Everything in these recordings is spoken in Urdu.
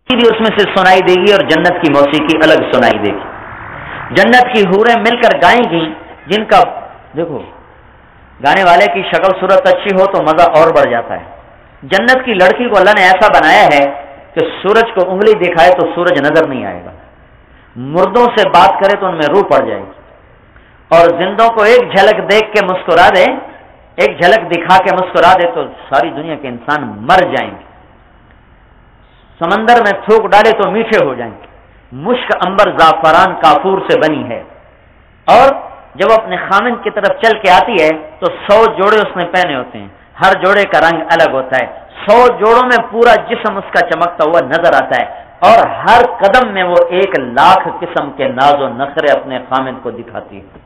بھی اس میں سے سنائی دے گی اور جنت کی موسیقی الگ سنائی دے گی۔ جنت کی حوریں مل کر گائیں گی، جن کا دیکھو گانے والے کی شکل صورت اچھی ہو تو مزہ اور بڑھ جاتا ہے۔ جنت کی لڑکی کو اللہ نے ایسا بنایا ہے کہ سورج کو انگلی دکھائے تو سورج نظر نہیں آئے گا، مردوں سے بات کرے تو ان میں روح پڑ جائے گی، اور زندوں کو ایک جھلک دیکھ کے مسکرا دے، ایک جھلک دکھا کے مسکرا دے تو ساری دنیا کے انسان مر جائیں گے۔ سمندر میں تھوک ڈالے تو میٹھے ہو جائیں گے۔ مشک عنبر زعفران کافور سے بنی ہے، اور جب اپنے خامن کی طرف چل کے آتی ہے تو 100 جوڑے اس نے پہنے ہوتے ہیں، ہر جوڑے کا رنگ الگ ہوتا ہے، 100 جوڑوں میں پورا جسم اس کا چمکتا ہوا نظر آتا ہے، اور ہر قدم میں وہ 1,00,000 قسم کے ناز و نخرے اپنے خامن کو دکھاتی ہے۔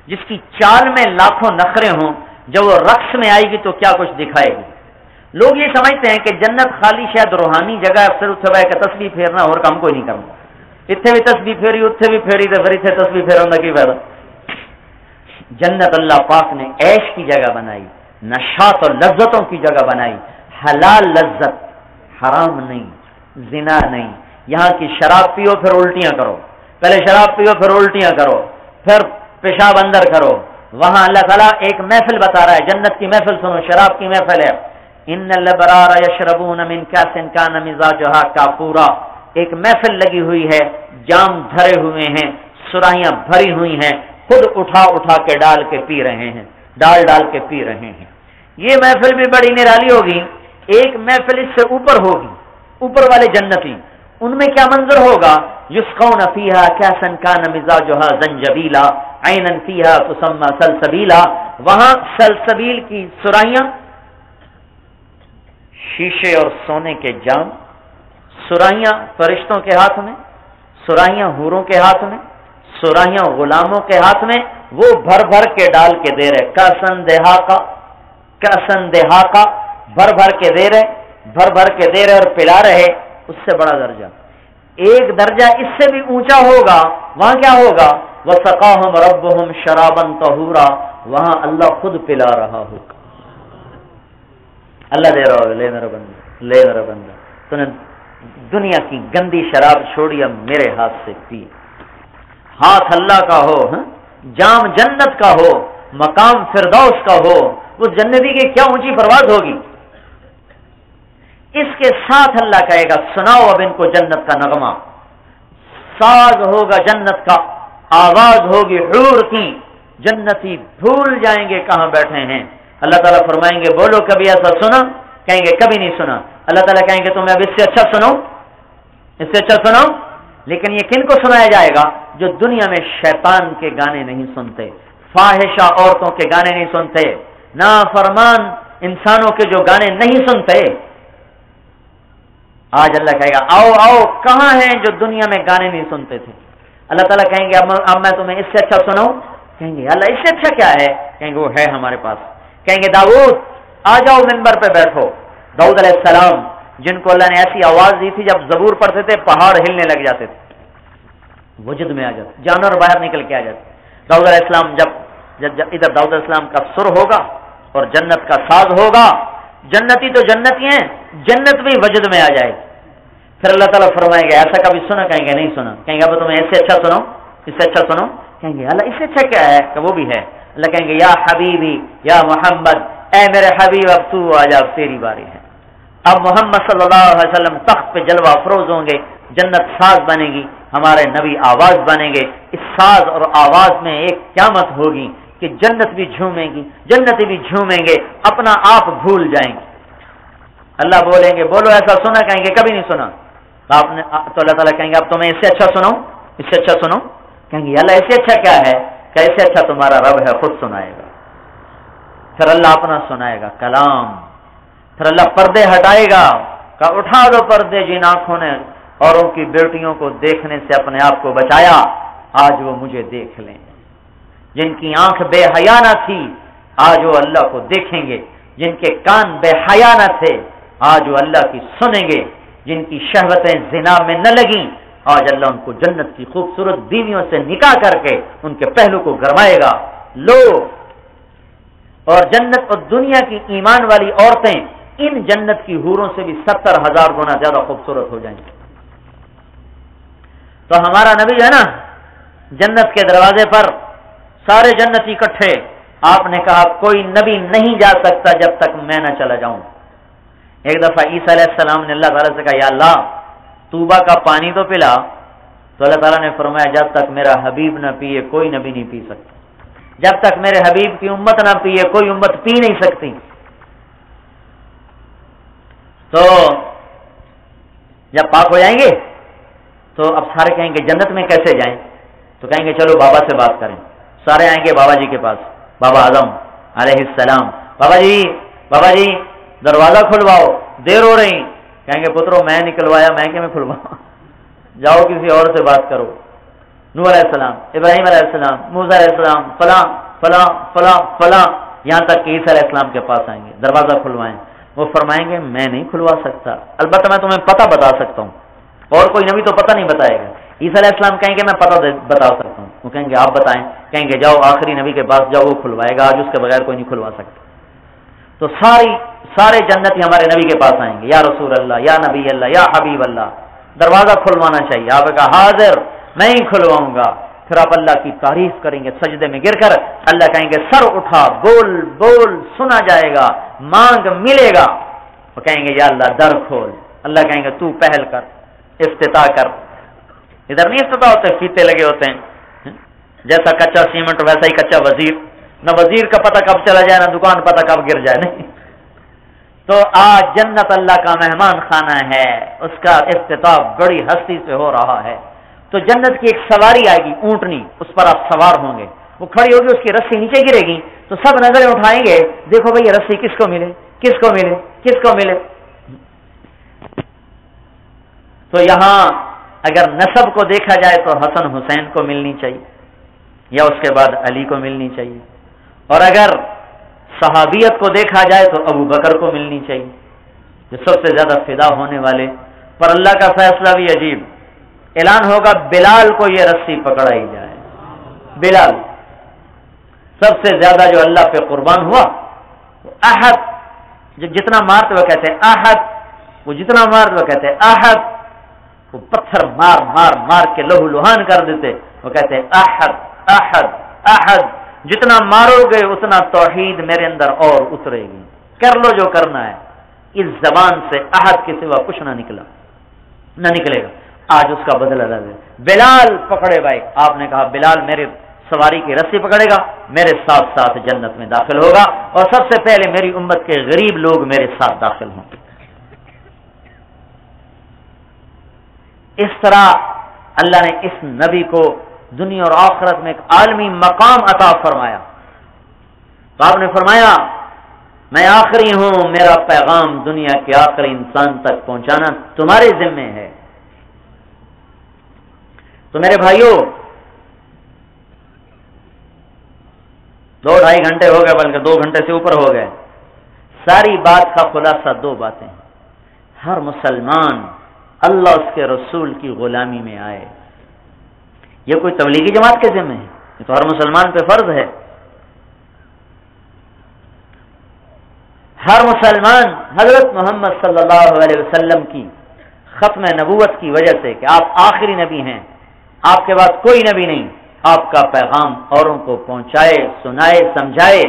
جس کی چال میں لاکھوں نخرے ہوں، جب وہ رقص میں آئے گی تو کیا کچھ دکھائے گی۔ لوگ یہ سمجھتے ہیں کہ جنت خالی شاید روحانی جگہ ہے، پھر اتنے بھائی کا تسبیح پھیرنا اور کام کوئی نہیں کرنا، اتنے بھی تسبیح پھیری اتنے بھی پھیری تو پھر اتنے تسبیح پھیرنا کی فائدہ۔ جنت اللہ پاک نے عیش کی جگہ بنائی، نشاط اور لذتوں کی جگہ بنائی، حلال لذت، حرام نہیں، زنا نہیں۔ یہاں کی شراب پیو پھر الٹیاں کرو، پہلے شراب پیو پھر الٹیاں کرو، پھر پیشاب اندر کرو۔ وہاں اللہ تعالیٰ ایک محفل بتا رہا ہے، جنت کی محفل سنو، شراب کی محفل ہے۔ ان الابرار یشربون من کاس کان مزاجها کافورا، ایک محفل لگی ہوئی ہے، جام دھرے ہوئے ہیں، سرائیاں بھری ہوئی ہیں، خود اٹھا اٹھا کے ڈال کے پی رہے ہیں، ڈال ڈال کے پی رہے ہیں۔ یہ محفل بھی بڑی نرالی ہوگی۔ ایک محفل اس سے اوپر ہوگی، اوپر والے جنتی، ان میں کیا منظر ہوگا؟ یسقون فیہا کاسا کان مزاجها زنجبیلا عینا فیہا تسمی سلسبیلا، وہاں سلسبیل کی سرائیاں، شیشے اور سونے کے جام، سرائیاں فرشتوں کے ہاتھ میں، سرائیاں حوروں کے ہاتھ میں، سرائیاں غلاموں کے ہاتھ میں، وہ بھر بھر کے ڈال کے دے رہے، کاسن دہاقا بھر بھر کے دے رہے، بھر بھر کے دے رہے اور پلا رہے۔ اس سے بڑا درجہ، ایک درجہ اس سے بھی اونچا ہوگا، وہاں کیا ہوگا؟ وَسَقَاهُمْ رَبُّهُمْ شَرَابًا طَهُورًا، وہاں اللہ خود پلا رہا ہوگا۔ اللہ دے رہا ہوگا، لے میرا بندہ، لے میرا بندہ، تو نے دنیا کی گندی شراب چھوڑی، اب میرے ہاتھ سے پی۔ ہاتھ اللہ کا ہو، جام جنت کا ہو، مقام فردوس کا ہو، اس جنتی کی کیا اونچی پرواز ہوگی۔ اس کے ساتھ اللہ کہے گا سناؤ اب ان کو جنت کا نغمہ، ساز ہوگا جنت کا، آواز ہوگی حور کی، جنتی بھول جائیں گے کہاں بیٹھے ہیں۔ اللہ تعالیٰ فرمائیں گے بولو کبھی ایسا سنا؟ کہیں گے کبھی نہیں سنا۔ اللہ تعالیٰ کہیں گے تمہیں اب اس سے اچھا سنو، اس سے اچھا سنو، لیکن یہ کن کو سنایا جائے گا؟ جو دنیا میں شیطان کے گانے نہیں سنتے، فاحشہ عورتوں کے گانے نہیں سنتے، نافرمان انسانوں کے جو گانے نہیں سنتے۔ آج اللہ کہے گا آؤ آؤ، کہاں ہیں جو دنیا میں گانے نہیں سنتے تھے؟ اللہ تعالیٰ کہیں گے اب میں تمہیں اس سے اچھا سناؤں؟ کہیں گے اللہ اس سے اچھا کیا ہے؟ کہیں گے وہ ہے ہمارے پاس۔ کہیں گے داؤد آ جاؤ منبر پہ بیٹھو۔ داؤد علیہ السلام جن کو اللہ نے ایسی آواز دی تھی جب زبور پڑھتے تھے پہاڑ ہلنے لگ جاتے تھے، وجود میں آ جاتے، جانور باہر نکل کے آ جاتے۔ داؤد علیہ السلام جب ادھر داؤد علیہ السلام کا سر ہوگا اور جنت کا ساز ہوگا، جنتی تو جنتی ہیں، جنت بھی وجود میں آ جائے گی۔ پھر اللہ تعالیٰ فرمائیں گے ایسا کبھی سنا؟ کہیں گے نہیں سنا۔ کہیں گے اب تمہیں اس سے اچھا سنو، اس سے اچھا سنو۔ کہیں گے اللہ اس سے اچھا کیا ہے؟ کہ وہ بھی ہے۔ اللہ کہیں گے یا حبیبی یا محمد، اے میرے حبیب اب تو آ جا، تیری باری ہے۔ اب محمد صلی اللہ علیہ وسلم تخت پہ جلوہ افروز ہوں گے، جنت ساز بنے گی، ہمارے نبی آواز بنیں گے۔ اس ساز اور آواز میں ایک قیامت ہوگی کہ جنت بھی جھومیں گی، جنتی بھی جھومیں گے، اپنا آپ بھول جائیں گے۔ اللہ بولیں گے بولو ایسا سنا؟ کہیں گے کبھی نہیں سنا۔ تو اللہ تعالیٰ کہیں گے اب تمہیں اس سے اچھا سناؤں، اس سے اچھا سنو۔ کہیں گے اللہ اس سے اچھا کیا ہے؟ کہ اس سے اچھا تمہارا رب ہے، خود سنائے گا۔ پھر اللہ اپنا سنائے گا کلام، پھر اللہ پردے ہٹائے گا کہ اٹھا دو پردے جن آنکھوں نے اوروں کی بیٹیوں کو دیکھنے سے اپنے آپ کو بچایا، آج وہ مجھے دیکھ لیں۔ جن کی آنکھ بے حیا نہ تھی آج وہ اللہ کو دیکھیں گے، جن کے کان بے حیا نہ تھے آج وہ اللہ کی سنیں گے، جن کی شہوتیں زنا میں نہ لگیں آج اللہ ان کو جنت کی خوبصورت بیویوں سے نکاح کر کے ان کے پہلو کو گرمائے گا۔ لو، اور جنت اور دنیا کی ایمان والی عورتیں ان جنت کی حوروں سے بھی 70,000 گنا زیادہ خوبصورت ہو جائیں گے۔ تو ہمارا نبی ہے نا، جنت کے دروازے پر سارے جنتی اکٹھے، آپ نے کہا کوئی نبی نہیں جا سکتا جب تک میں نہ چلا جاؤں۔ ایک دفعہ عیسیٰ علیہ السلام نے اللہ تعالیٰ سے کہا یا اللہ طوبہ کا پانی تو پلا، تو اللہ تعالیٰ نے فرمایا جب تک میرا حبیب نہ پیے کوئی نبی نہیں پی سکتا، جب تک میرے حبیب کی امت نہ پیے کوئی امت پی نہیں سکتی۔ تو جب پاک ہو جائیں گے تو اب سارے کہیں گے جنت میں کیسے جائیں؟ تو کہیں گے چلو بابا سے بات کریں۔ سارے آئیں گے بابا جی کے پاس، بابا اعظم علیہ السلام، بابا جی دروازہ کھلواؤ، دیر ہو رہی۔ کہیں گے پترو میں نکلوایا، میں کہ میں کھلواؤں، جاؤ کسی اور سے بات کرو۔ نوح علیہ السلام، ابراہیم علیہ السلام، موسیٰ علیہ السلام، فلاں فلاں فلاں فلاں، یہاں تک کہ عیسیٰ علیہ السلام کے پاس آئیں گے، دروازہ کھلوائیں۔ وہ فرمائیں گے میں نہیں کھلوا سکتا، البتہ میں تمہیں پتہ بتا سکتا ہوں، اور کوئی نبی تو پتہ نہیں بتائے گا۔ عیسیٰ علیہ السلام کہیں گے میں پتہ بتا سکتا ہوں، وہ کہیں گے آپ بتائیں، کہیں گے جاؤ آخری نبی کے پاس جاؤ، وہ کھلوائے گا، آج اس کے بغیر کوئی نہیں کھلوا سکتا۔ تو سارے جنتی ہمارے نبی کے پاس آئیں گے، یا رسول اللہ، یا نبی اللہ، یا حبیب اللہ، دروازہ کھلوانا چاہیے۔ آپ کا حاضر میں ہی کھلواؤں گا۔ پھر آپ اللہ کی تعریف کریں گے سجدے میں گر کر، اللہ کہیں گے سر اٹھا، بول بول سنا جائے گا، مانگ ملے گا۔ وہ کہیں گے یا اللہ در کھول، اللہ کہیں گے تو پہل کر، افتتاح کر۔ ادھر نہیں افتتاح ہوتے، فیتے لگے ہوتے ہیں، جیسا کچا سیمنٹ ویسا ہی کچا وزیر، نہ وزیر کا پتہ کب چلا جائے، نہ دکان پتہ کب گر جائے، نہیں۔ تو آج جنت اللہ کا مہمان خانہ ہے، اس کا افتتاح بڑی ہستی سے ہو رہا ہے۔ تو جنت کی ایک سواری آئے گی، اونٹنی، اس پر آپ سوار ہوں گے، وہ کھڑی ہوگی، اس کی رسی نیچے گرے گی تو سب نظریں اٹھائیں گے، دیکھو بھئی یہ رسی کس کو ملے، کس کو ملے، کس کو ملے۔ تو یہاں اگر نسب کو دیکھا جائے تو حسن حسین کو ملنی چاہیے، یا اس کے بعد علی کو ملنی چاہیے، اور اگر صحابیت کو دیکھا جائے تو ابو بکر کو ملنی چاہیے، جو سب سے زیادہ فدا ہونے والے۔ پر اللہ کا فیصلہ بھی عجیب، اعلان ہوگا بلال کو یہ رسی پکڑائی جائے۔ بلال سب سے زیادہ جو اللہ پہ قربان ہوا، احد، جو جتنا مارتے وہ کہتے ہیں احد، وہ جتنا مارتے وہ کہتے ہیں احد، وہ پتھر مار مار مار کے لہو لہان کر دیتے، وہ کہتے ہیں احد احد احد، جتنا مارو گے اتنا توحید میرے اندر اور اترے گی، کر لو جو کرنا ہے۔ اس زبان سے احد کے سوا کچھ نہ نکلے گا۔ آج اس کا بدلہ لے لے۔ بلال پکڑے بھائی، آپ نے کہا بلال میرے سواری کی رسی پکڑے گا، میرے ساتھ ساتھ جنت میں داخل ہوگا، اور سب سے پہلے میری امت کے غریب لوگ میرے ساتھ داخل ہوں گے۔ اس طرح اللہ نے اس نبی کو دنیا اور آخرت میں ایک عالمی مقام عطا فرمایا۔ تو آپ نے فرمایا میں آخری ہوں، میرا پیغام دنیا کے آخری انسان تک پہنچانا تمہارے ذمے ہے۔ تو میرے بھائیوں 2-2.5 گھنٹے ہو گئے، بلکہ 2 گھنٹے سے اوپر ہو گئے۔ ساری بات کا خلاصہ 2 باتیں، ہر مسلمان اللہ اس کے رسول کی غلامی میں آئے۔ یہ کوئی تبلیغی جماعت کے ذمہ ہے، یہ تو ہر مسلمان پہ فرض ہے۔ ہر مسلمان حضرت محمد صلی اللہ علیہ وسلم کی ختم نبوت کی وجہ سے کہ آپ آخری نبی ہیں، آپ کے بعد کوئی نبی نہیں، آپ کا پیغام اوروں کو پہنچائے، سنائے، سمجھائے،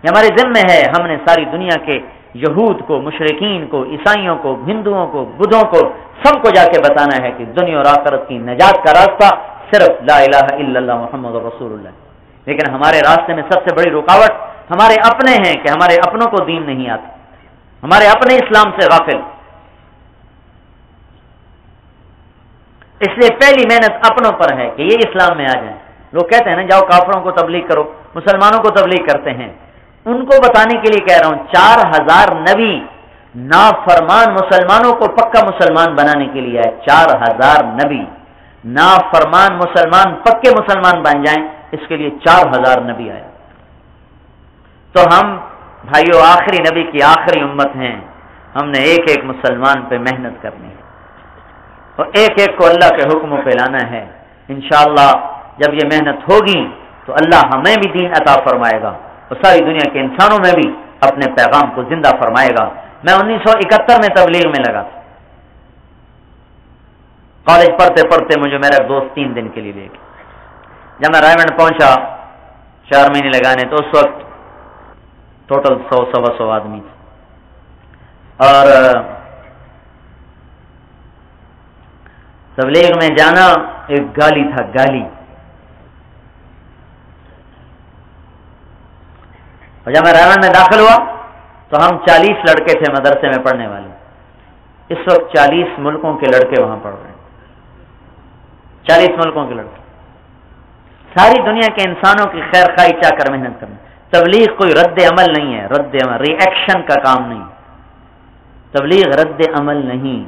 یہ ہمارے ذمہ ہے۔ ہم نے ساری دنیا کے یہود کو، مشرکین کو، عیسائیوں کو، ہندوؤں کو، بدھوں کو، سب کو جا کے بتانا ہے کہ دنیا اور آخرت کی نجات کا راستہ صرف لا الہ الا اللہ محمد رسول اللہ۔ لیکن ہمارے راستے میں سب سے بڑی رکاوٹ ہمارے اپنے ہیں کہ ہمارے اپنوں کو دین نہیں آتا، ہمارے اپنے اسلام سے غافل۔ اس لیے پہلی محنت اپنوں پر ہے کہ یہ اسلام میں آ جائیں۔ لوگ کہتے ہیں نا جاؤ کافروں کو تبلیغ کرو، مسلمانوں کو تبلیغ کرتے ہیں۔ ان کو بتانے کے لیے کہہ رہا ہوں 4000 نبی نافرمان مسلمانوں کو پکا مسلمان بنانے کے لیے آئے۔ 4000 نبی نافرمان مسلمان پکے مسلمان بن جائیں، اس کے لیے 4000 نبی آئے۔ تو ہم بھائیو آخری نبی کی آخری امت ہیں، ہم نے ایک ایک مسلمان پہ محنت کرنی ہے اور ایک ایک کو اللہ کے حکموں پہ لانا ہے۔ انشاءاللہ جب یہ محنت ہوگی تو اللہ ہمیں بھی دین عطا فرمائے گا اور ساری دنیا کے انسانوں میں بھی اپنے پیغام کو زندہ فرمائے گا۔ میں 1971 میں تبلیغ میں لگا تھا. کالج پڑھتے پڑھتے مجھے میرا دوست 3 دن کے لیے لے گیا. جب میں رائے گنج پہنچا 4 مہینے لگانے تو اس وقت ٹوٹل 100-125 آدمی تھے. اور تبلیغ میں جانا ایک گالی تھا، گالی. اور جب میں رائے گنج میں داخل ہوا تو ہم 40 لڑکے تھے مدرسے میں پڑھنے والے. اس وقت 40 ملکوں کے لڑکے وہاں پڑھ رہے ہیں. 40 ملکوں کے لڑکے، ساری دنیا کے انسانوں کی خیر خواہی چاہ کر محنت کرنا. تبلیغ کوئی رد عمل نہیں ہے، رد عمل ری ایکشن کا کام نہیں. تبلیغ رد عمل نہیں.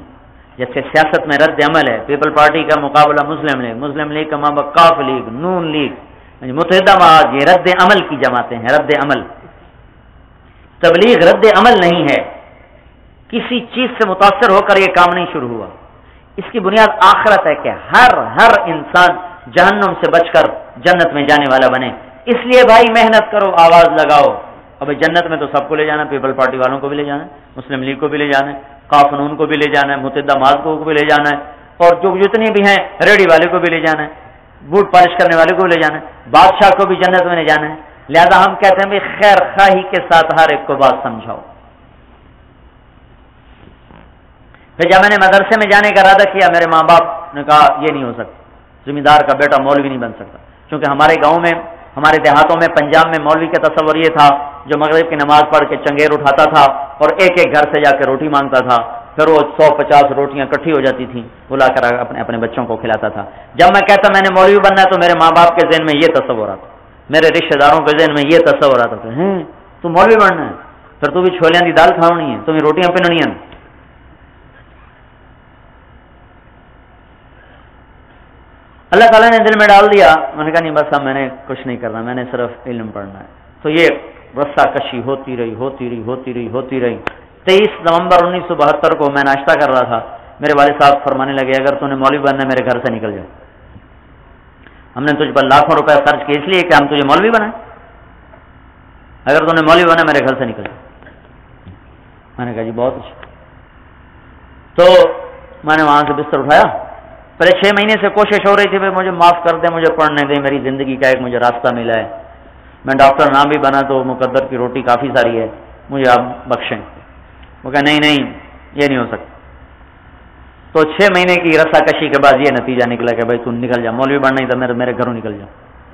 جیسے سیاست میں رد عمل ہے، پیپل پارٹی کا مقابلہ مسلم لیگ، مسلم لیگ کا مابق کاف لیگ، نون لیگ، متحدہ محاذ، یہ رد عمل کی جماعتیں ہیں، رد عمل. تبلیغ رد عمل نہیں ہے. کسی چیز سے متاثر ہو کر یہ کام نہیں شروع ہوا. اس کی بنیاد آخرت ہے کہ ہر انسان جہنم سے بچ کر جنت میں جانے والا بنے. اس لیے بھائی محنت کرو، آواز لگاؤ. اب جنت میں تو سب کو لے جانا ہے، پیپل پارٹی والوں کو بھی لے جانا ہے، مسلم لیگ کو بھی لے جانا ہے، قانون کو بھی لے جانا ہے، متحدہ محاذ کو بھی لے جانا ہے، اور جو جتنے بھی ہیں ریڈی والے کو بھی لے جانا ہے، بوٹ پالش کرنے والے کو بھی لے جانا ہے، بادشاہ کو بھی جنت میں لے جانا ہے. لہذا ہم کہتے ہیں بھائی خیر خواہی کے ساتھ ہر ایک کو بات سمجھاؤ. پھر جب میں نے مدرسے میں جانے کا ارادہ کیا، میرے ماں باپ نے کہا یہ نہیں ہو سکتا، زمیندار کا بیٹا مولوی نہیں بن سکتا. کیونکہ ہمارے گاؤں میں، ہمارے دیہاتوں میں، پنجاب میں مولوی کا تصور یہ تھا جو مغرب کی نماز پڑھ کے چنگیر اٹھاتا تھا اور ایک ایک گھر سے جا کے روٹی مانگتا تھا. پھر وہ 150 روٹیاں اکٹھی ہو جاتی تھیں، بلا کر اپنے بچوں کو کھلاتا تھا. جب میں کہتا میں نے مولوی بننا ہے تو میرے ماں باپ کے ذہن میں یہ تصور آتا، میرے رشتے داروں کے ذہن میں یہ تصور آتا تھا، تو مولوی بننا ہے، پھر تو بھی چھولیاں دی دال کھاونی ہے، تمہیں روٹیاں پیننی ہیں. اللہ تعالیٰ نے دل میں ڈال دیا. میں نے کہا نہیں بس اب میں نے کچھ نہیں کرنا، میں نے صرف علم پڑھنا ہے. تو یہ رسہ کشی ہوتی رہی. 23 نومبر 1972 کو میں ناشتہ کر رہا تھا، میرے والد صاحب فرمانے لگے اگر تو نے مولوی بننا ہے میرے گھر سے نکل جاؤ. ہم نے تجھ پر لاکھوں روپے خرچ کیے اس لیے کہ ہم تجھے مولوی بنائیں. اگر تو نے مولوی بنا میرے گھر سے نکل جاؤ. میں نے کہا جی بہت اچھا. تو میں نے وہاں سے بستر اٹھایا. پہلے 6 مہینے سے کوشش ہو رہی تھی بھائی مجھے معاف کر دیں، مجھے پڑھنے دیں، میری زندگی کا ایک مجھے راستہ ملا ہے. میں ڈاکٹر نہ بھی بنا تو مقدر کی روٹی کافی ساری ہے، مجھے آپ بخشیں. وہ کہا نہیں یہ نہیں ہو سکتا. تو 6 مہینے کی رسا کشی کے بعد یہ نتیجہ نکلا کہ بھائی تم نکل جا، مولوی بننا ہی تو میرے گھروں نکل جا.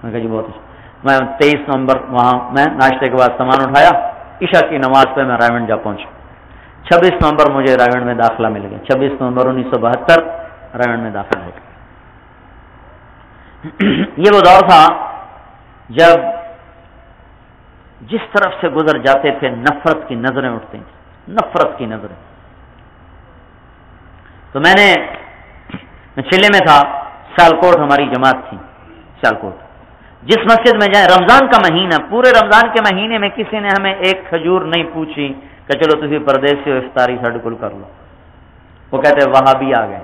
میں کہا جی بہت اچھا. میں 23 نومبر وہاں میں ناشتے کے بعد سامان اٹھایا، عشاء کی نماز پہ میں رائے گنج جا پہنچا. 26 نومبر مجھے رائے گنج میں داخلہ مل گیا. 26 نومبر 1972 رائے گنج میں داخلہ ہو گیا. یہ وہ دور تھا جب جس طرف سے گزر جاتے تھے نفرت کی نظریں اٹھتی تھیں، نفرت کی نظریں. تو میں چلے میں تھا، سیالکوٹ ہماری جماعت تھی. سیالکوٹ جس مسجد میں جائیں، رمضان کا مہینہ، پورے رمضان کے مہینے میں کسی نے ہمیں ایک کھجور نہیں پوچھی کہ چلو تھی پردیسی ہو افطاری ساڈے کول کر لو. وہ کہتے وہابی آ گئے،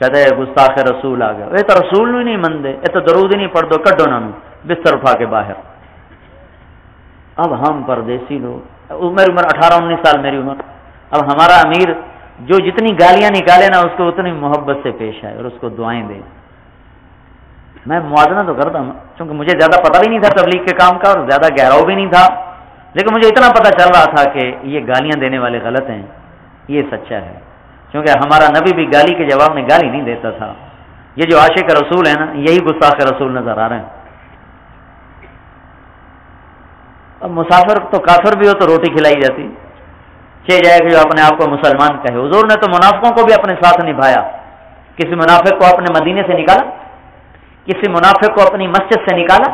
کہتے گستاخ رسول آ گیا. یہ تو رسول ہی نہیں مندے، یہ تو درود ہی نہیں پڑھ دو، کڈو نہ بستر اٹھا کے باہر. اب ہم پردیسی لوگ، میری عمر 18-19 سال میری عمر. اب ہمارا امیر جو جتنی گالیاں نکالے نا اس کو اتنی محبت سے پیش آئے اور اس کو دعائیں دے. میں موازنہ تو کرتا ہوں کیونکہ مجھے زیادہ پتہ بھی نہیں تھا تبلیغ کے کام کا اور زیادہ گہراؤ بھی نہیں تھا، لیکن مجھے اتنا پتہ چل رہا تھا کہ یہ گالیاں دینے والے غلط ہیں، یہ سچا ہے. کیونکہ ہمارا نبی بھی گالی کے جواب میں گالی نہیں دیتا تھا. یہ جو عاشق رسول ہے نا، یہی گستاخ رسول نظر آ رہے ہیں. اب مسافر تو کافر بھی ہو تو روٹی کھلائی جاتی، چاہے جائے کہ جو اپنے آپ کو مسلمان کہے. حضور نے تو منافقوں کو بھی اپنے ساتھ نبھایا. کسی منافق کو اپنے مدینے سے نکالا، کسی منافق کو اپنی مسجد سے نکالا.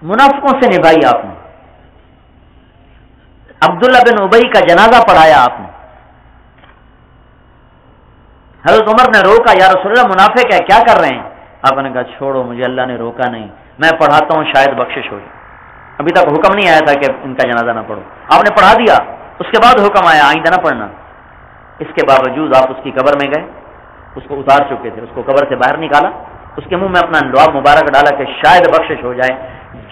منافقوں سے نبھائی آپ نے. عبداللہ بن ابی کا جنازہ پڑھایا آپ نے. حضرت عمر نے روکا، یا رسول اللہ منافق ہے کیا کر رہے ہیں؟ آپ نے کہا چھوڑو، مجھے اللہ نے روکا نہیں، میں پڑھاتا ہوں شاید بخشش ہو جائے. ابھی تک حکم نہیں آیا تھا کہ ان کا جنازہ نہ پڑھو، آپ نے پڑھا دیا. اس کے بعد حکم آیا آئندہ نہ پڑھنا. اس کے باوجود آپ اس کی قبر میں گئے، اس کو اتار چکے تھے، اس کو قبر سے باہر نکالا، اس کے منہ میں اپنا لعاب مبارک ڈالا کہ شاید بخشش ہو جائے.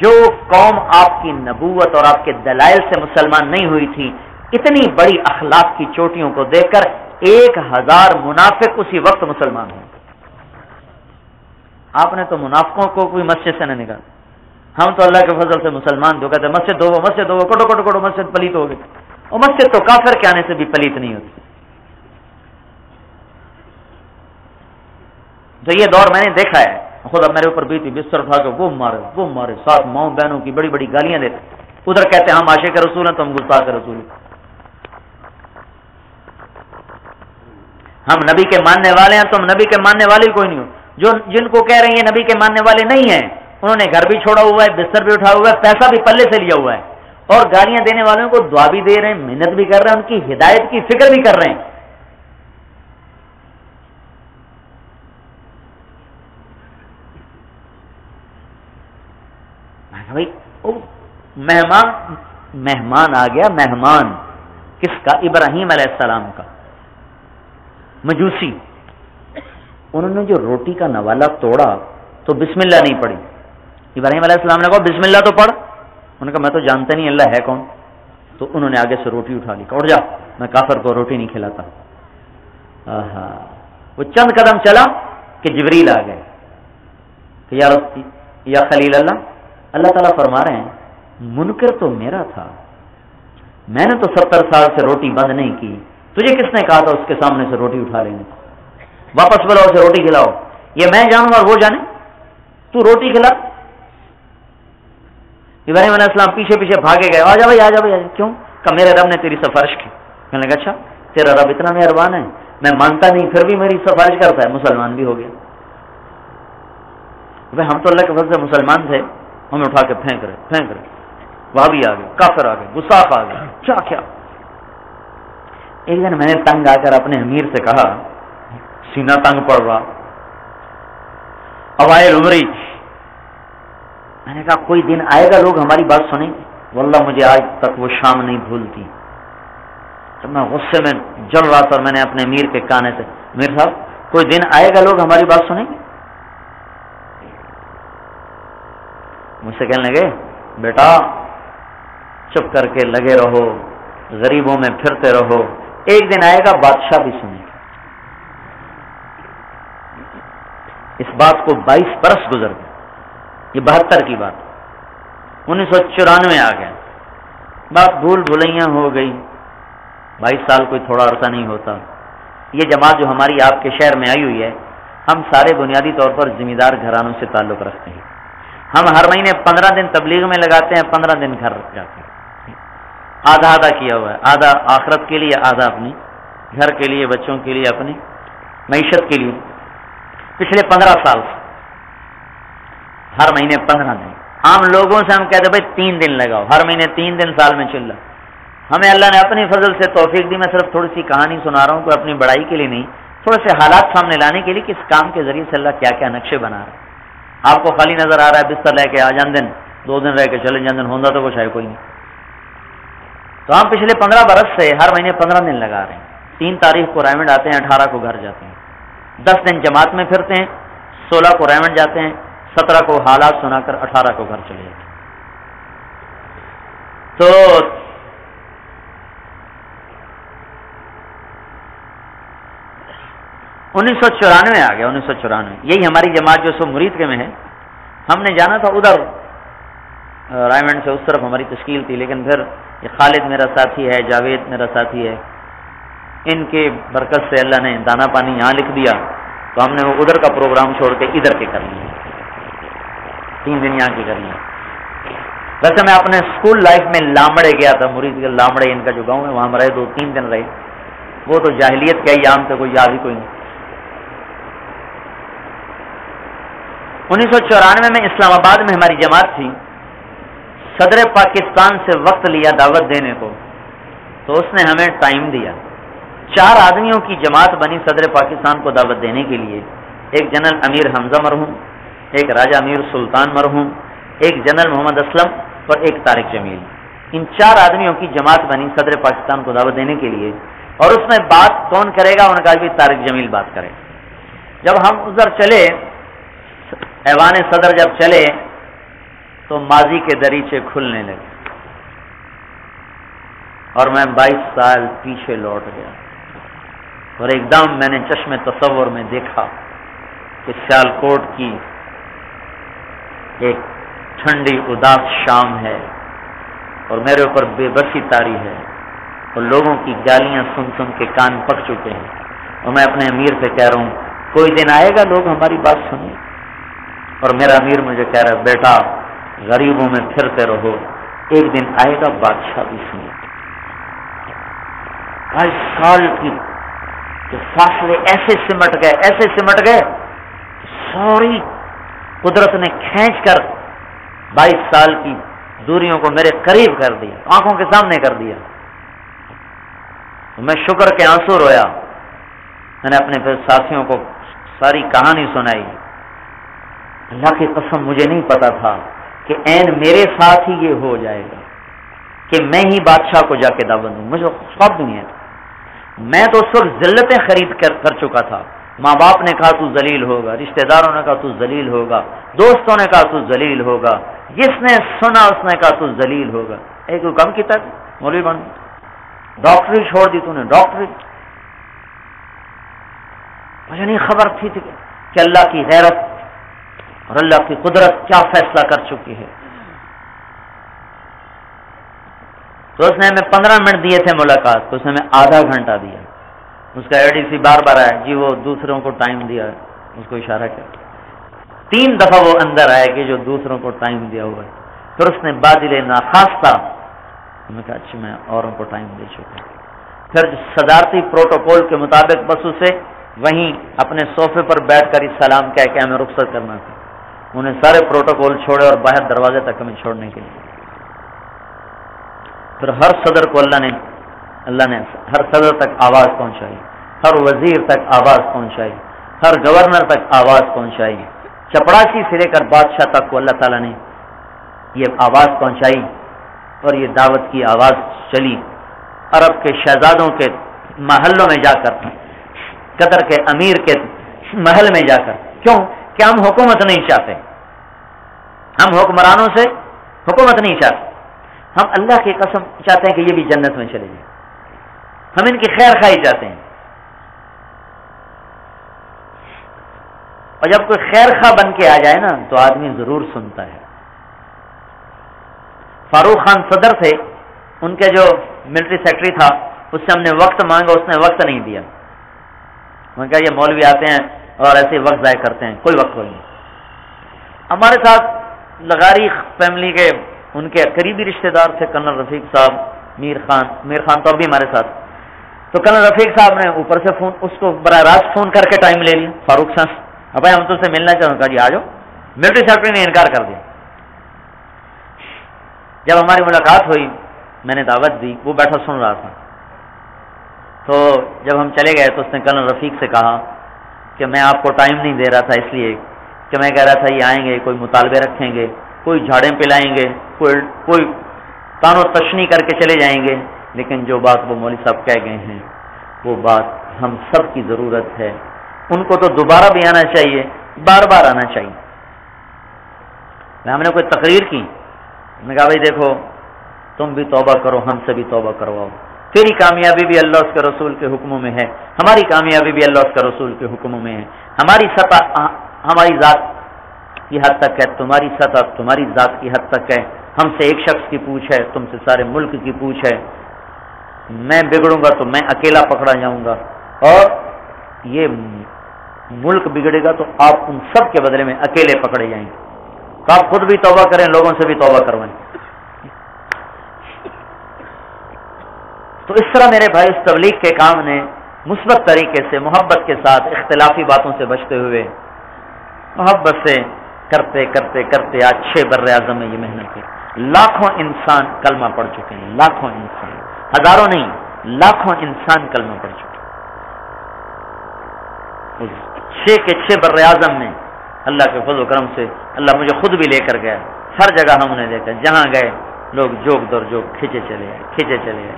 جو قوم آپ کی نبوت اور آپ کے دلائل سے مسلمان نہیں ہوئی تھی، اتنی بڑی اخلاق کی چوٹیوں کو دیکھ کر 1000 منافق اسی وقت مسلمان ہوئے. آپ نے تو منافقوں کو کوئی مسجد سے نہ نکالا. ہم تو اللہ کے فضل سے مسلمان جو کہتے ہیں مسجد دو کٹو مسجد پلیت ہو گئی. اور مسجد تو کافر کے آنے سے بھی پلیت نہیں ہوتی. تو یہ دور میں نے دیکھا ہے، خود اب میرے اوپر بیتی، بستر اٹھا کے وہ مارے، ساتھ ماؤں بہنوں کی بڑی بڑی گالیاں دیتے. ادھر کہتے ہیں ہم عاشق رسول ہیں تو ہم گستاخ رسول ہیں. ہم نبی کے ماننے والے ہیں، تم نبی کے ماننے والے کوئی نہیں ہو. جن کو کہہ رہے ہیں نبی کے ماننے والے نہیں ہیں، انہوں نے گھر بھی چھوڑا ہوا ہے، بستر بھی اٹھا ہوا ہے، پیسہ بھی پلے سے لیا ہوا ہے، اور گالیاں دینے والوں کو دعا بھی دے رہے ہیں، محنت بھی کر رہے ہیں، ان کی ہدایت کی فکر بھی کر رہے ہیں. بھائی مہمان آ گیا. مہمان کس کا؟ ابراہیم علیہ السلام کا. مجوسی، انہوں نے جو روٹی کا نوالا توڑا تو بسم اللہ نہیں پڑھی. ابراہیم علیہ السلام نے کہا بسم اللہ تو پڑھ. انہوں نے کہا میں تو جانتا نہیں اللہ ہے کون. تو انہوں نے آگے سے روٹی اٹھا لی. اٹھ جا، میں کافر کو روٹی نہیں کھلاتا. وہ چند قدم چلا کہ جبریل آ گئے کہ یا خلیل اللہ تعالیٰ فرما رہے ہیں منکر تو میرا تھا، میں نے تو 70 سال سے روٹی بند نہیں کی، تجھے کس نے کہا تھا اس کے سامنے سے روٹی اٹھا لینے؟ واپس بلاؤ اسے روٹی کھلاؤ. یہ میں جانوں اور وہ جانے، تو روٹی کھلا. ابراہیم علیہ السلام پیچھے پیچھے بھاگے گئے. آ جا بھائی. کیوں؟ کہ میرے رب نے تیری سفارش کی. کہنے لگا اچھا تیرا رب اتنا مہربان ہے، میں مانتا نہیں پھر بھی میری سفارش کرتا ہے. مسلمان بھی ہو گیا. بھائی ہم تو اللہ کے فضل سے مسلمان تھے، ہمیں اٹھا کے پھینک رہے. وہاں بھی آ گئے، کافر آ گئے، گستاخ آ گئے. کیا ایک دن میں نے تنگ آ کر اپنے امیر سے کہا، سینہ تنگ پڑ رہا، اوائل عمری، میں نے کہا کوئی دن آئے گا لوگ ہماری بات سنیں گے. واللہ مجھے آج تک وہ شام نہیں بھولتی. جب میں غصے میں جل رہا تھا اور میں نے اپنے امیر کے کانے سے، امیر صاحب کوئی دن آئے گا لوگ ہماری بات سنیں گے؟ مجھ سے کہنے لگے بیٹا چپ کر کے لگے رہو، غریبوں میں پھرتے رہو، ایک دن آئے گا بادشاہ بھی سنے گا. اس بات کو 22 برس گزر گئے. یہ 72 کی بات. 1994 آ گیا، بات بھول بھلیاں ہو گئی. 22 سال کوئی تھوڑا عرصہ نہیں ہوتا. یہ جماعت جو ہماری آپ کے شہر میں آئی ہوئی ہے، ہم سارے بنیادی طور پر ذمہ دار گھرانوں سے تعلق رکھتے ہیں. ہم ہر مہینے 15 دن تبلیغ میں لگاتے ہیں، 15 دن گھر جاتے ہیں. آدھا کیا ہوا ہے، آدھا آخرت کے لیے، آدھا اپنی گھر کے لیے، بچوں کے لیے، اپنی معیشت کے لیے. پچھلے 15 سال سے ہر مہینے 15 دن. عام لوگوں سے ہم کہتے بھائی 3 دن لگاؤ، ہر مہینے 3 دن سال میں چل رہا. ہمیں اللہ نے اپنی فضل سے توفیق دی. میں صرف تھوڑی سی کہانی سنا رہا ہوں، کوئی اپنی بڑائی کے لیے نہیں، تھوڑے سے حالات سامنے لانے کے لیے کہ اس کام کے ذریعے سے اللہ کیا کیا نقشے بنا رہا ہے. آپ کو خالی نظر آ رہا ہے بستر لے کے آ جان دن، 2 دن رہ کے چلے جان دن، ہوتا تو کچھ ہے کوئی نہیں. تو ہم پچھلے 15 برس سے ہر مہینے 15 دن لگا رہے ہیں. 3 تاریخ کو رائمنڈ آتے ہیں، 18 کو گھر جاتے ہیں. 10 دن جماعت میں پھرتے ہیں، 16 کو رائمنڈ جاتے ہیں، 17 کو حالات سنا کر 18 کو گھر چلے جاتے ہیں. تو 1994 آ گیا. 1994 یہی ہماری جماعت جو سو مرید کے میں ہے. ہم نے جانا تھا ادھر رائمنڈ سے، اس طرف ہماری تشکیل تھی، لیکن پھر یہ خالد میرا ساتھی ہے، جاوید میرا ساتھی ہے، ان کے برکت سے اللہ نے دانا پانی یہاں لکھ دیا، تو ہم نے وہ ادھر کا پروگرام چھوڑ کے ادھر کے کر لیا. 3 دن یہاں کی کر لیا. ویسے میں اپنے اسکول لائف میں لامڑے گیا تھا، مرید کے لامڑے ان کا جو گاؤں ہے، وہاں ہم رہے 2-3 دن رہے. وہ تو جاہلیت کے ایام تھے، کوئی یاد ہی کوئی نہیں. 1994 میں اسلام آباد میں ہماری جماعت تھی. صدر پاکستان سے وقت لیا دعوت دینے کو، تو اس نے ہمیں ٹائم دیا. 4 آدمیوں کی جماعت بنی صدر پاکستان کو دعوت دینے کے لیے. ایک جنرل امیر حمزہ مرحوم، ایک راجہ امیر سلطان مرحوم، ایک جنرل محمد اسلم اور ایک طارق جمیل. ان 4 آدمیوں کی جماعت بنی صدر پاکستان کو دعوت دینے کے لیے. اور اس میں بات کون کرے گا؟ ان کا بھی طارق جمیل بات کرے. جب ہم ادھر چلے ایوان صدر جب چلے تو ماضی کے دریچے کھلنے لگے اور میں 22 سال پیچھے لوٹ گیا اور ایک دم میں نے چشم تصور میں دیکھا کہ سیالکوٹ کی ایک ٹھنڈی اداس شام ہے اور میرے اوپر بے بسی طاری ہے اور لوگوں کی گالیاں سن سن کے کان پک چکے ہیں اور میں اپنے امیر سے کہہ رہا ہوں کوئی دن آئے گا لوگ ہماری بات سنیں، اور میرا امیر مجھے کہہ رہا ہے بیٹا غریبوں میں پھرتے رہو، ایک دن آئے گا بادشاہ بھی سنے۔ 22 سال کی فاصلے ایسے سمٹ گئے ساری قدرت نے کھینچ کر 22 سال کی دوریوں کو میرے قریب کر دیا، آنکھوں کے سامنے کر دیا۔ میں شکر کے آنسو رویا، میں نے اپنے پھر ساتھیوں کو ساری کہانی سنائی۔ اللہ کی قسم مجھے نہیں پتا تھا کہ عین میرے ساتھ ہی یہ ہو جائے گا کہ میں ہی بادشاہ کو جا کے دعوت دوں، مجھے خواب بھی نہیں ہے۔ میں تو اس وقت ذلتیں خرید کر چکا تھا، ماں باپ نے کہا تو ذلیل ہوگا، رشتہ داروں نے کہا تو ذلیل ہوگا، دوستوں نے کہا تو ذلیل ہوگا، جس نے سنا اس نے کہا تو ذلیل ہوگا۔ ایک کم کی تک مولوی بن ڈاکٹری چھوڑ دی تو نے، ڈاکٹری مجھے نہیں خبر تھی کہ اللہ کی غیرت اور اللہ کی قدرت کیا فیصلہ کر چکی ہے۔ تو اس نے ہمیں 15 منٹ دیے تھے ملاقات کو، اس نے ہمیں آدھا گھنٹہ دیا۔ اس کا ADC بار آیا جی وہ دوسروں کو ٹائم دیا، اس کو اشارہ کیا 3 دفعہ وہ اندر آیا کہ جو دوسروں کو ٹائم دیا ہوا ہے۔ پھر اس نے بادل ناخواستہ میں کہا اچھا میں اوروں کو ٹائم دے چکا۔ پھر صدارتی پروٹوکول کے مطابق بس اسے وہیں اپنے صوفے پر بیٹھ کر سلام کہہ کے ہمیں رخصت کرنا تھا۔ انہیں سارے پروٹوکول چھوڑے اور باہر دروازے تک ہمیں چھوڑنے کے لیے۔ پھر ہر صدر کو اللہ نے ہر صدر تک آواز پہنچائی، ہر وزیر تک آواز پہنچائی، ہر گورنر تک آواز پہنچائی، چپڑاسی سے لے کر بادشاہ تک کو اللہ تعالیٰ نے یہ آواز پہنچائی اور یہ دعوت کی آواز چلی۔ عرب کے شہزادوں کے محلوں میں جا کر، قطر کے امیر کے محل میں جا کر، کیوں کہ ہم حکومت نہیں چاہتے، ہم حکمرانوں سے حکومت نہیں چاہتے، ہم اللہ کی قسم چاہتے ہیں کہ یہ بھی جنت میں چلے جائیں، ہم ان کی خیر خواہی چاہتے ہیں۔ اور جب کوئی خیر خواہ بن کے آ جائے نا تو آدمی ضرور سنتا ہے۔ فاروق خان صدر تھے، ان کے جو ملٹری سیکرٹری تھا اس سے ہم نے وقت مانگا، اس نے وقت نہیں دیا۔ میں کہا یہ مولوی آتے ہیں اور ایسے وقت ضائع کرتے ہیں، کوئی وقت نہیں۔ ہمارے ساتھ لغاری فیملی کے ان کے قریبی رشتہ دار تھے کرنل رفیق صاحب، میر خان تو اب بھی ہمارے ساتھ۔ تو کرنل رفیق صاحب نے اوپر سے فون اس کو براہ راست فون کر کے ٹائم لے لیا، فاروق صاحب اب ہم تو سے ملنا چاہوں گا جی آ جاؤ۔ ملٹری سیکرٹری نے انکار کر دیا۔ جب ہماری ملاقات ہوئی میں نے دعوت دی، وہ بیٹھا سن رہا تھا۔ تو جب ہم چلے گئے تو اس نے کرنل رفیق سے کہا کہ میں آپ کو ٹائم نہیں دے رہا تھا اس لیے کہ میں کہہ رہا تھا یہ آئیں گے، کوئی مطالبے رکھیں گے، کوئی جھاڑیں پلائیں گے، کوئی تان و تشنی کر کے چلے جائیں گے، لیکن جو بات وہ مولوی صاحب کہہ گئے ہیں وہ بات ہم سب کی ضرورت ہے، ان کو تو دوبارہ بھی آنا چاہیے، بار بار آنا چاہیے۔ ہم نے کوئی تقریر کی، میں نے کہا بھائی دیکھو تم بھی توبہ کرو، ہم سے بھی توبہ کرواؤ، تیری کامیابی بھی اللہ اس کے رسول کے حکموں میں ہے، ہماری کامیابی بھی اللہ اس کے رسول کے حکموں میں ہے، ہماری سطح ہماری ذات کی حد تک ہے، تمہاری سطح تمہاری ذات کی حد تک ہے، ہم سے ایک شخص کی پوچھ ہے، تم سے سارے ملک کی پوچھ ہے، میں بگڑوں گا تو میں اکیلا پکڑا جاؤں گا، اور یہ ملک بگڑے گا تو آپ ان سب کے بدلے میں اکیلے پکڑے جائیں گے، تو آپ خود بھی توبہ کریں، لوگوں سے بھی توبہ کروائیں۔ تو اس طرح میرے بھائی اس تبلیغ کے کام نے مثبت طریقے سے محبت کے ساتھ اختلافی باتوں سے بچتے ہوئے محبت سے کرتے کرتے کرتے آج 6 بر اعظم میں یہ محنت ہے۔ لاکھوں انسان کلمہ پڑھ چکے ہیں، لاکھوں انسان، ہزاروں نہیں لاکھوں انسان کلمہ پڑھ چکے ہیں۔ 6 بر اعظم میں اللہ کے فضل و کرم سے اللہ مجھے خود بھی لے کر گیا، ہر جگہ ہم نے دیکھا، جہاں گئے لوگ جوک در جوک کھینچے چلے گئے۔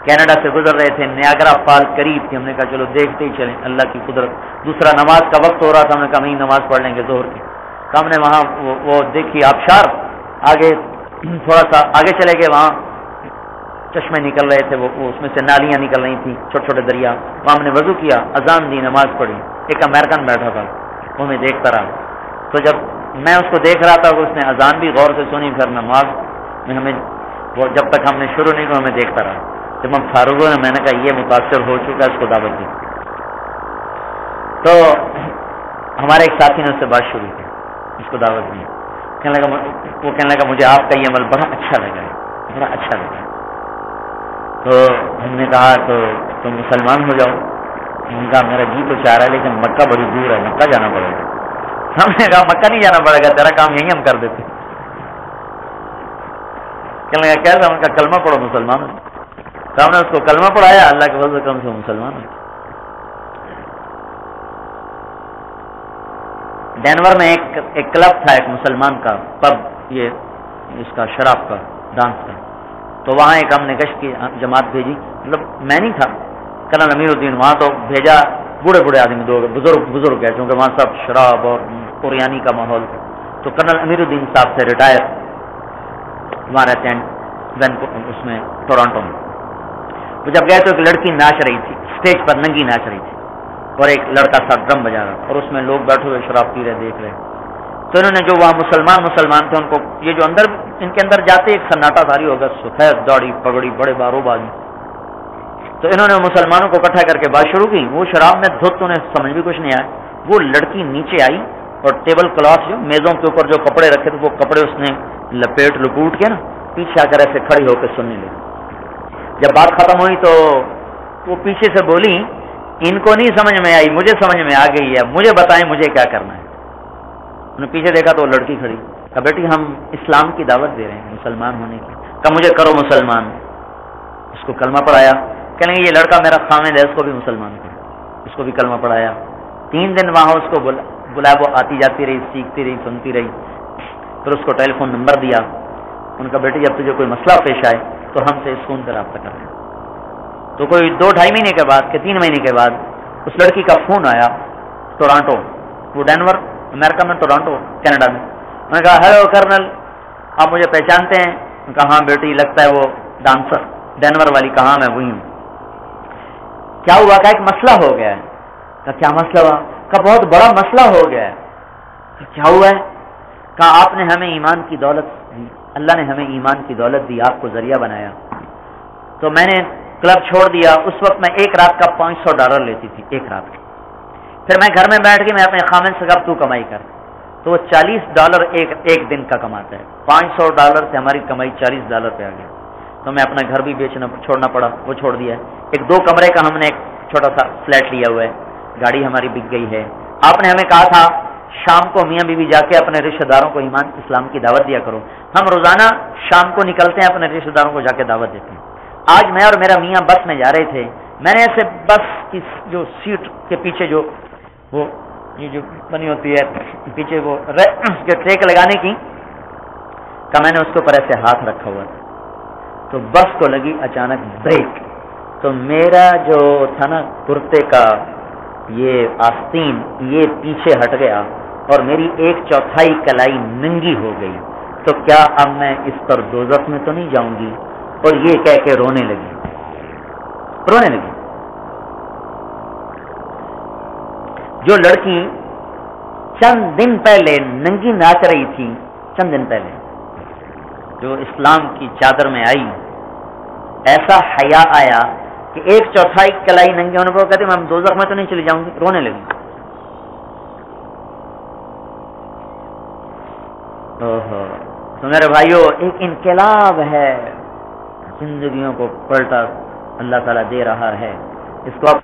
کینیڈا سے گزر رہے تھے، نیاگرا فال قریب تھی، ہم نے کہا چلو دیکھتے ہی چلیں اللہ کی قدرت. دوسرا نماز کا وقت ہو رہا تھا، ہم نے کہا وہیں نماز پڑھ لیں گے ظہر کی. تو ہم نے وہاں وہ دیکھی آبشار، آگے تھوڑا سا آگے چلے گئے، وہاں چشمے نکل رہے تھے، وہ اس میں سے نالیاں نکل رہی تھیں، چھوٹے چھوٹے دریا. وہاں ہم نے وضو کیا، اذان دی، نماز پڑھی. ایک امریکن بیٹھا تھا، وہ میں دیکھتا رہا. تو جب میں اس کو دیکھ رہا تھا، اس نے اذان بھی غور سے سنی، پھر نماز میں ہمیں وہ جب تک ہم نے شروع نہیں کیا ہمیں دیکھتا رہا. جب ہم فاروق ہوئے میں نے کہا یہ متاثر ہو چکا ہے، اس کو دعوت دی. تو ہمارے ایک ساتھی نے اس سے بات شروع کی، اس کو دعوت دی. وہ کہنے لگا مجھے آپ کا یہ عمل بڑا اچھا لگا ہے، بڑا اچھا لگا. تو ہم نے کہا تو تم مسلمان ہو جاؤ. ان کا میرا جی تو چاہ رہا ہے لیکن مکہ بڑی دور ہے، مکہ جانا پڑے گا. ہم نے کہا مکہ نہیں جانا پڑے گا، تیرا کام یہیں ہم کر دیتے. کہنے لگا کیسا؟ ان کا کلمہ پڑھو مسلمان ہو. تو ہم نے اس کو کلمہ پڑھایا، اللہ کے فضل و کرم سے مسلمان ہو. ڈینور میں ایک کلب تھا، ایک مسلمان کا پب، یہ اس کا شراب کا ڈانس کا. تو وہاں ایک ہم نے گشت کی جماعت بھیجی، مطلب میں نہیں تھا، کرنل امیر الدین. وہاں تو بھیجا بوڑھے بوڑھے آدمی، دو بزرگ ہے، کیونکہ وہاں سب شراب اور قریانی کا ماحول تھا. تو کرنل امیر الدین صاحب سے ریٹائر وہاں رہتے ہیں اس میں ٹورانٹو میں. وہ جب گئے تو ایک لڑکی ناچ رہی تھی اسٹیج پر، ننگی ناچ رہی تھی، اور ایک لڑکا ساتھ ڈرم بجا رہا، اور اس میں لوگ بیٹھے ہوئے شراب پی رہے دیکھ رہے. تو انہوں نے جو وہاں مسلمان تھے ان کو یہ جو اندر ان کے اندر جاتے ایک سناٹا ساری ہوگا، سفید داڑھی پگڑی بڑے باروب آدمی. تو انہوں نے مسلمانوں کو اکٹھا کر کے بات شروع کی. وہ شراب میں دھت، انہیں سمجھ بھی کچھ نہیں آیا. وہ لڑکی نیچے آئی اور ٹیبل کلاتھ جو میزوں کے اوپر جو کپڑے رکھے تھے وہ کپڑے اس نے لپوٹ کے نا پیچھے آ کر ایسے کھڑی ہو کے سننے لگی. جب بات ختم ہوئی تو وہ پیچھے سے بولی ان کو نہیں سمجھ میں آئی، مجھے سمجھ میں آ گئی ہے، مجھے بتائیں مجھے کیا کرنا ہے. انہوں نے پیچھے دیکھا تو وہ لڑکی کھڑی. کہا بیٹی ہم اسلام کی دعوت دے رہے ہیں مسلمان ہونے کی. کہا مجھے کرو مسلمان. اس کو کلمہ پڑھایا. کہنے یہ لڑکا میرا خامد ہے، اس کو بھی مسلمان کرو. اس کو بھی کلمہ پڑھایا. 3 دن وہاں اس کو بلایا، وہ آتی جاتی رہی، سیکھتی رہی، سنتی رہی. پھر اس کو ٹیلی فون نمبر دیا. ان کا بیٹی جب تجھے کوئی مسئلہ پیش آئے تو ہم سے اس فون پہ رابطہ کر لیں. تو کوئی 2-2.5 مہینے کے بعد کہ 3 مہینے کے بعد اس لڑکی کا فون آیا ٹورانٹو، وہ ڈینور امریکہ میں، ٹورانٹو کینیڈا میں. میں نے کہا ہیلو کرنل، آپ مجھے پہچانتے ہیں؟ میں کہا ہاں بیٹی لگتا ہے وہ ڈانسر ڈینور والی. کہاں میں وہی ہوں. کیا ہوا؟ کہ ایک مسئلہ ہو گیا ہے. کہا کیا مسئلہ ہوا؟ کہا بہت بڑا مسئلہ ہو گیا ہے. کیا ہوا ہے؟ کہا آپ نے ہمیں ایمان کی دولت دی، اللہ نے ہمیں ایمان کی دولت دی، آپ کو ذریعہ بنایا. تو میں نے کلب چھوڑ دیا. اس وقت میں ایک رات کا $500 لیتی تھی، ایک رات کا. پھر میں گھر میں بیٹھ کے میں اپنے خامن سے کہا تو کمائی کر. تو وہ $40 ایک دن کا کماتا ہے. $500 سے ہماری کمائی $40 پہ آ گیا. تو میں اپنا گھر بھی چھوڑنا پڑا، وہ چھوڑ دیا. ایک 2 کمرے کا ہم نے ایک چھوٹا سا فلیٹ لیا ہوا ہے. گاڑی ہماری بک گئی ہے. آپ نے ہمیں کہا تھا شام کو میاں بیوی جا کے اپنے رشتہ داروں کو ایمان اسلام کی دعوت دیا کرو. ہم روزانہ شام کو نکلتے ہیں، اپنے رشتہ داروں کو جا کے دعوت دیتے ہیں. آج میں اور میرا میاں بس میں جا رہے تھے. میں نے ایسے بس کی جو سیٹ کے پیچھے جو وہ یہ جو بنی ہوتی ہے پیچھے وہ ٹریک لگانے کی، کہ میں نے اس کے اوپر ایسے ہاتھ رکھا ہوا تھا. تو بس کو لگی اچانک بریک. تو میرا جو تھا نا کرتے کا یہ آستین یہ پیچھے ہٹ گیا اور میری 1/4 کلائی ننگی ہو گئی. تو کیا اب میں اس پر دوزخ میں تو نہیں جاؤں گی؟ اور یہ کہہ کے رونے لگی. جو لڑکی چند دن پہلے ننگی ناچ رہی تھی، چند دن پہلے جو اسلام کی چادر میں آئی، ایسا حیا آیا کہ 1/4 کلائی ننگی ہونے پر کہتے میں دوزخ میں تو نہیں چلی جاؤں گی، رونے لگی. تو میرے بھائیوں ایک انقلاب ہے، زندگیوں کو پلٹا اللہ تعالیٰ دے رہا ہے. اس کو آپ